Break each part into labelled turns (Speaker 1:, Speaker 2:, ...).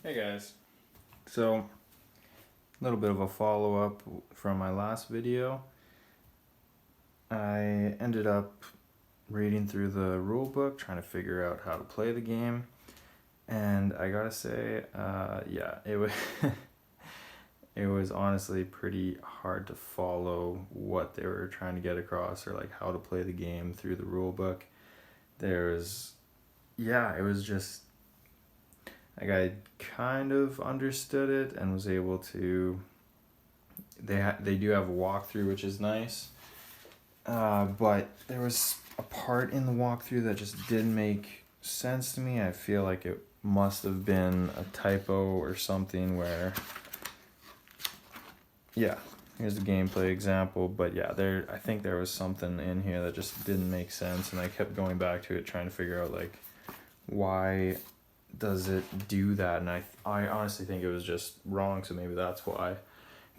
Speaker 1: Hey guys. So, a little bit of a follow-up from my last video. I ended up reading through the rule book, trying to figure out how to play the game. And I gotta say, yeah, it was it was honestly pretty hard to follow what they were trying to get across, or like how to play the game through the rule book. It was just like I kind of understood it and was able to. They do have a walkthrough, which is nice. But there was a part in the walkthrough that just didn't make sense to me. I feel like it must have been a typo or something where, yeah, here's the gameplay example. But yeah, I think there was something in here that just didn't make sense, and I kept going back to it trying to figure out like why does it do that, and I honestly think it was just wrong. So maybe that's why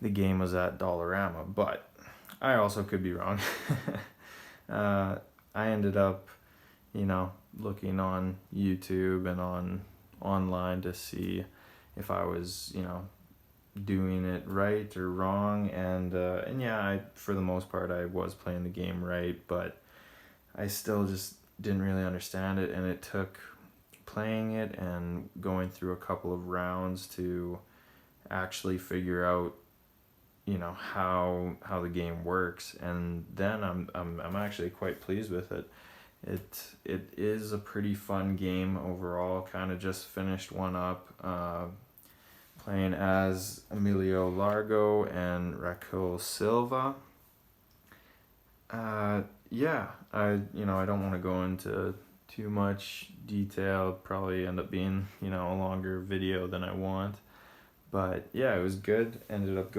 Speaker 1: the game was at Dollarama, but I also could be wrong. I ended up, looking on YouTube and online to see if I was, doing it right or wrong, and yeah, for the most part I was playing the game right, but I still just didn't really understand it, and it took playing it and going through a couple of rounds to actually figure out how the game works, and then I'm actually quite pleased with it. It is a pretty fun game overall. Kind of just finished one up, playing as Emilio Largo and Raquel Silva. Yeah, I don't want to go into too much detail. Probably end up being a longer video than I want. But yeah, it was good. Ended up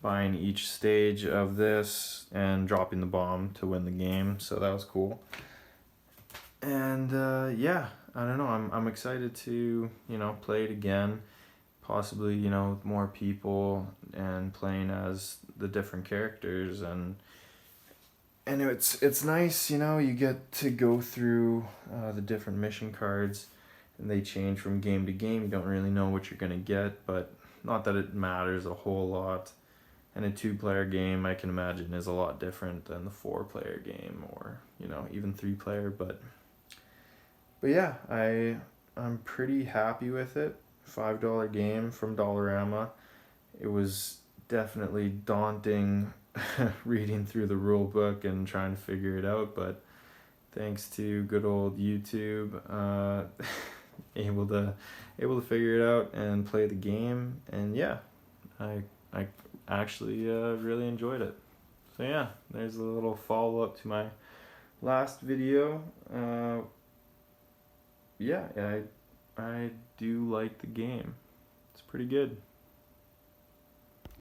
Speaker 1: buying each stage of this and dropping the bomb to win the game, so that was cool. And yeah, I don't know. I'm excited to play it again, possibly with more people and playing as the different characters, and it's nice. You get to go through the different mission cards, and they change from game to game. You don't really know what you're gonna get, but not that it matters a whole lot. And a 2-player game, I can imagine, is a lot different than the 4-player game, or even 3-player. But yeah, I'm pretty happy with it. $5 game from Dollarama. It was definitely daunting reading through the rule book and trying to figure it out, but thanks to good old YouTube, able to figure it out and play the game. And yeah, I actually really enjoyed it. So yeah, there's a little follow up to my last video. Yeah, I do like the game. It's pretty good.